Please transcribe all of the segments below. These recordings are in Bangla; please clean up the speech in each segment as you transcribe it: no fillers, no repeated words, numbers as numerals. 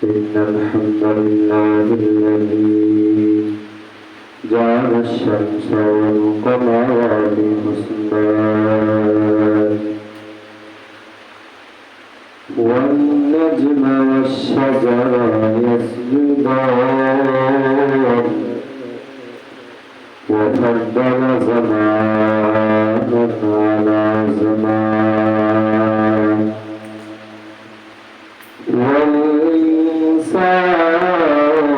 إن الحمد لله الذي جعل الشمس والقمر بحسبان والنجم والشجر يسجدان وفضل زمانا على زمان والإنسان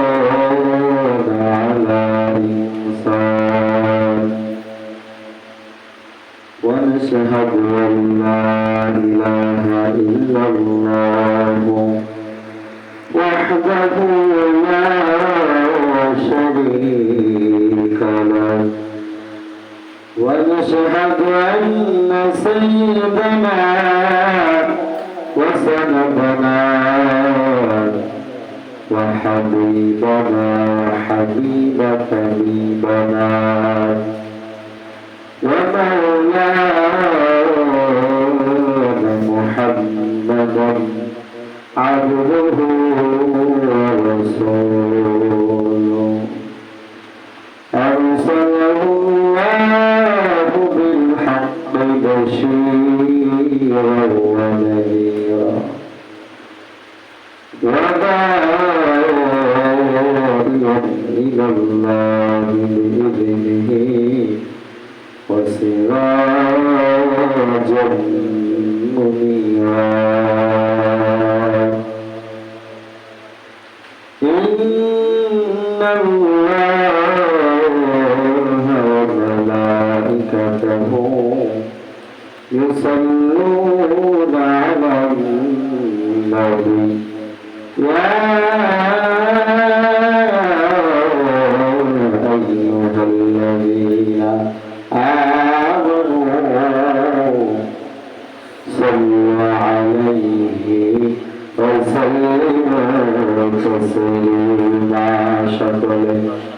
على إنسان ونشهد أن لا إله إلا الله وحده لا شريك له ونشهد أن سيدنا وسندنا وحبيبنا وحبيب حبيبنا ومولانا محمدا عبده ورسوله أرسله الله بالحق بشيرا ونذيرا وداعيا إلى الله بإذنه وسراجا منيرا إن الله وملائكته يصلون على النبي يا أيها الذين آمنوا صلوا عليه وسلموا تسليما شكرا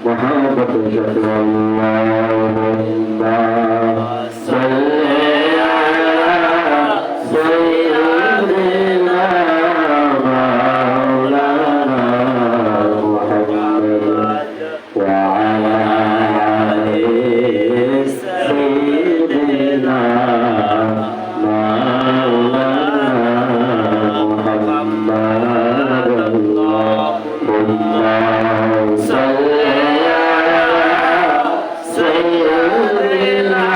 محبة شكرا اللهم صل على سيدنا مولانا محمد وعلى آل سيدنا مولانا محمد اللهم صل على سيدنا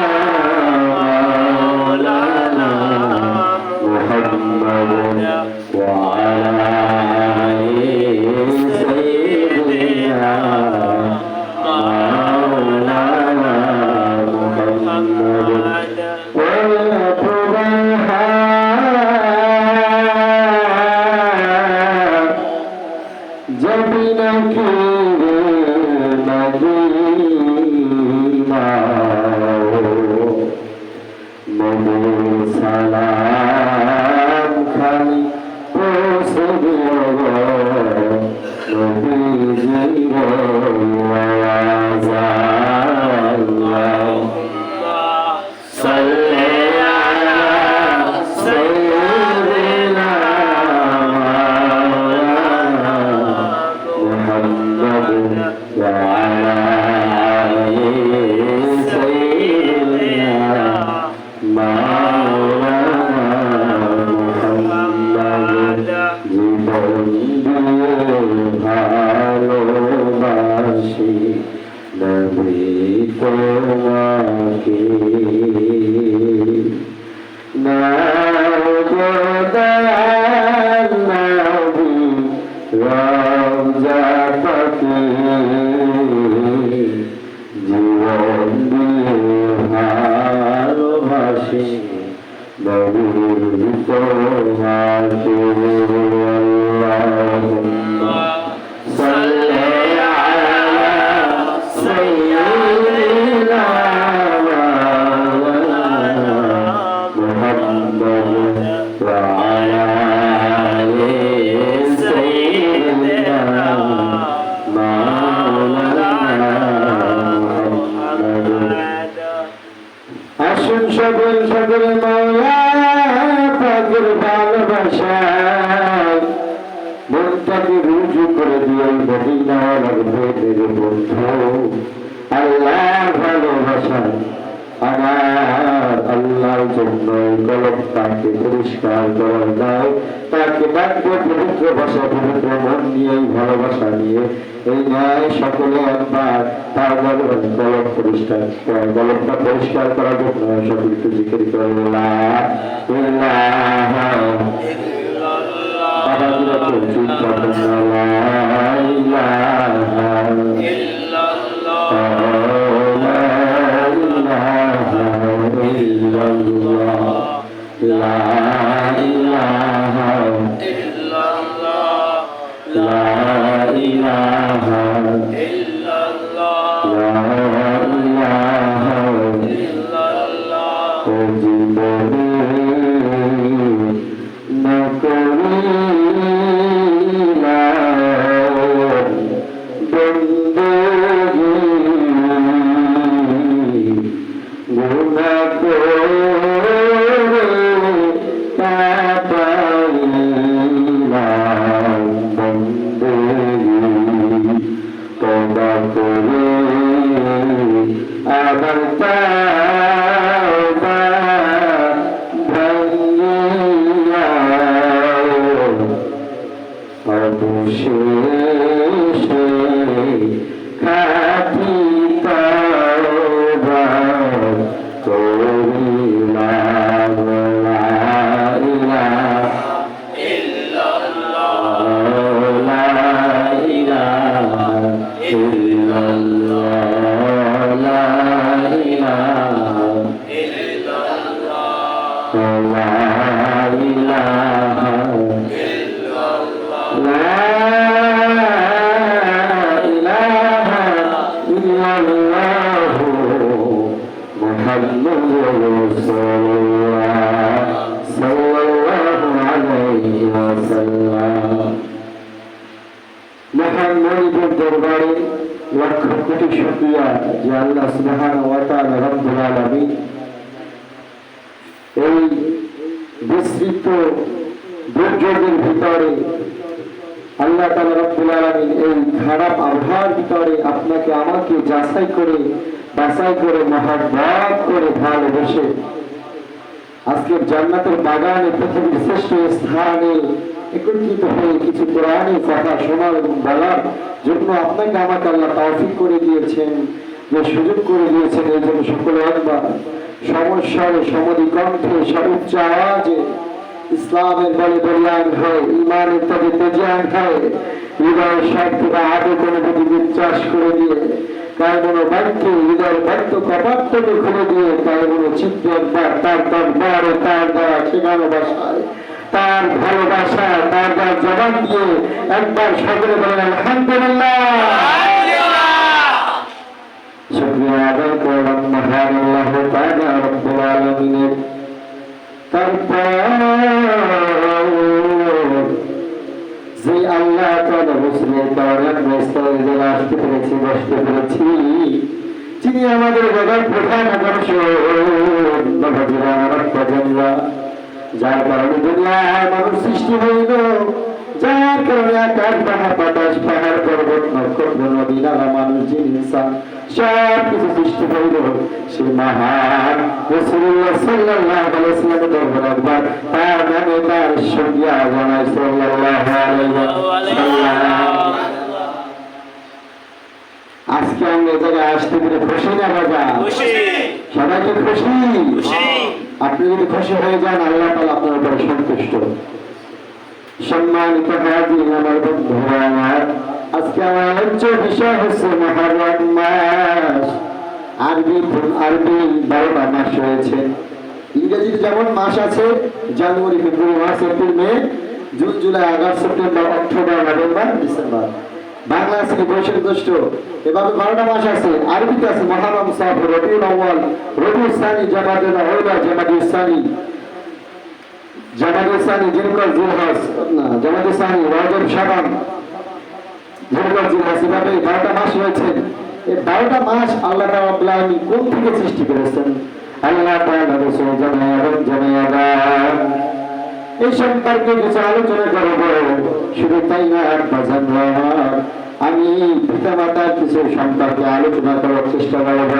مولانا محمد وعلى آل سيدنا مولانا محمد ويطب الحق جبنك مدينة نبي سلام خلي وصدره نبي جيره ويازال صل على سيدنا مولانا محمد وعلى آل سيدنا مولانا محمد জীবন ভালোবাসি নবী তোমাকে নাও গোদান নবী রওজা পাকে জীবন ভালোবাসি নবী তোমাকে আল্লাহুম্মা সাল্লি আলা সাইয়্যিদিনা মুহাম্মদ ওয়া আলা আলি সাইয়্যিদিনা মাওলানা মুহাম্মদ আসুন সকল মাওলা পাকের ভালোবাসা আমাকে রুজু করে দিয়ে মদিনাওয়ালার প্রেমের বন্ধু আল্লাহর ভালোবাসা আমার আল্লাহর জন্য কলমটাকে পরিষ্কার করা যায়, তাকে ডাকবো পবিত্র ভাষা পবিত্র মন নিয়ে ভালোবাসা নিয়ে এই ন্যায় সকলে একবার তার কলম পরিষ্কার কলমটা পরিষ্কার করার জন্য সকলকে জিকির করে মহান মনিবের দরবারে লক্ষ কোটি শুকরিয়া যে আল্লাহ সুবহানাহু ওয়া তাআলা রব্বুল আলামিন এই বিস্তৃত দুর্যোগের ভিতরে আল্লাহ তাআলা রব্বুল আলামিন এই খারাপ আবহাওয়ার ভিতরে আপনাকে আমাকে যাচাই করে বাছাই করে মহব্বত করে ভালোবেসে আজকের জান্নাতের বাগানে পৃথিবীর শ্রেষ্ঠ স্থানে একত্রিত হয়ে কিছু কোরআনের কথা শোনার এবং বলার জন্য আপনাকে আমাকে আল্লাহ তৌফিক করে দিয়েছেন, যে সুযোগ করে দিয়েছেন। এই জন্য সকলে একবার সমস্যারে সমধিকণ্ঠে সর্বোচ্চ আওয়াজে ইসলামের বলে বলিয়ান হয়, ইমানের তবে তেজিয়ান হয়, হৃদয়ের সব থেকে আবেগ অনুভূতি বিশ্বাস করে দিয়ে কায়মনো বাক্যে হৃদয়ের বাক্য কপাটকে খুলে দিয়ে কায়মনো চিত্ত একবার তার দরবারে তার দ্বারা শেখানো ভাষায় তার ভালোবাসা তার দ্বারা জবান দিয়ে একবার সকলে বলেন আলহামদুলিল্লাহ। শুকরিয়া আদায় করলাম মহান আল্লাহ তাআলা রব্বুল আলামিনের। তারপর যে আল্লাহ তাআলা মুসলিমের কারণে রাস্তায় যে আসতে পেরেছি বসতে পেরেছি, যিনি আমাদের জগৎ প্রধান আকর্ষণ নবজীরা রক্তজনরা, যার কারণে দুনিয়ায় মানুষ সৃষ্টি হইল, যার কারণে আকাশ পাহাড় বাতাস পাহাড় পর্বত নক্ষত্র নদী নালা মানুষ জিন ইনসান সব কিছু সৃষ্টি হইল, সে মহান রাসূলুল্লাহ সাল্লাল্লাহু আলাইহি ওয়াসাল্লামের দরবারে একবার তার নামে তার শুকরিয়া জানাই সাল্লাল্লাহু আলাইহি ওয়াসাল্লাম। আজকে আমরা এই জায়গায় আসতে পেরে খুশি না বাবা? খুশি। সবাইকে খুশি? খুশি। আপনি যদি খুশি হয়ে যান আল্লাহ তাআলা আপনার উপর সন্তুষ্ট। সম্মানিত হাজির আমার বন্ধুরা, আজকে আমার আলোচ্য বিষয় হচ্ছে মুহররম মাস। আরবি 12টা মাস রয়েছে। ইংরেজিতে যেমন মাস আছে January February March April May June July August September October November December. Bangla আছে বৈশাখ জ্যৈষ্ঠ, এভাবে 12টা মাস আছে। আরবিতে আছে মুহররম সফর রবিউল আউয়াল রবিউল সানি জামাদুল আউলা জামাদুল সানি জামাদুল সানি জিলকদ জিলহজ না জামাদুল সানি রজব শাবান জিলকদ জিলহজ, এভাবে 12টা মাস রয়েছে। এই 12টা মাস আল্লাহ তাআলা রব্বুল আলামিন কোন থেকে সৃষ্টি করেছেন? আল্লাহ তাআলা রাসূল জানায়া এই সম্পর্কে কিছু আলোচনা করব। শুধু তাই না, বাজান আমার, আমি পিতা মাতার কিছু সম্পর্কে আলোচনা করার চেষ্টা করব।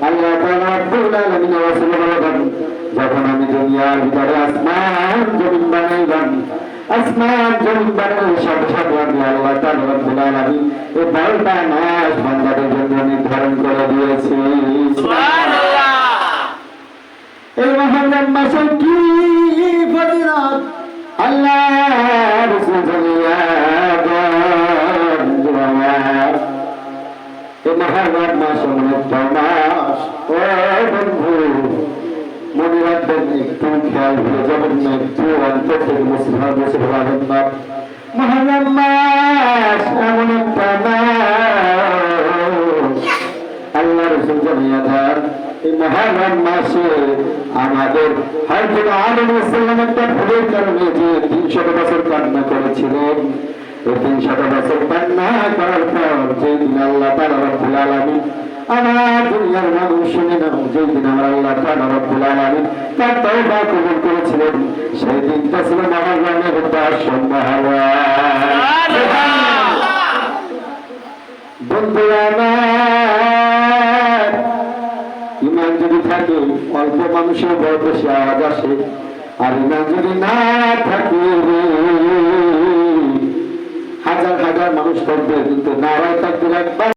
আল্লাহ তাআলা রব্বুল আলামিন রাসূল বলেন, যখন আমি দুনিয়ার ভিতরে আসমান জমিন বানাইলাম, আসমান জমিন বানানোর সাথে সাথে আমি আল্লাহ তাআলা রব্বুল আলামিন এই 12টা মাস বান্দাদের জন্য নির্ধারণ করে দিয়েছি। সুবহানাল্লাহ। এই মহরম মাসে কি ফজিলত আল্লাহ রাসূল জানিয়েছেন। এই মহরম মাস এমন একটা মাস, ও বন্ধু মনে রাখবেন, একটু খেয়াল হয়ে যাবেন না, একটু অন্তর থেকে মুসলমান বসে ভাবেন না। মহরম মাস এমন একটা মাস, আল্লাহ রাসূল জানিয়েছেন এই মহরম মাসে আমাদের হযরত আদম আলাইহিস সালাম একটা ভুলের কারণে যে 300 বছর কান্না করেছিলেন, এই 300 বছর কান্না করার পর যেদিন আল্লাহ তাআলা রব্বুল আলামিন আমার দুনিয়ার মানুষ শুনে নাও, যেদিন আমার আল্লাহ তাআলা রব্বুল আলামিন তার তওবা কবুল করেছিলেন, সেই দিনটা ছিল মহরমের 10 মহরম। বন্ধুরা আমার, ইমান যদি থাকে অল্প মানুষের বড় বেশি আওয়াজ আসে, আর ইমান যদি না থাকে হাজার হাজার মানুষ করবে, কিন্তু নারায় থাকবে একবার।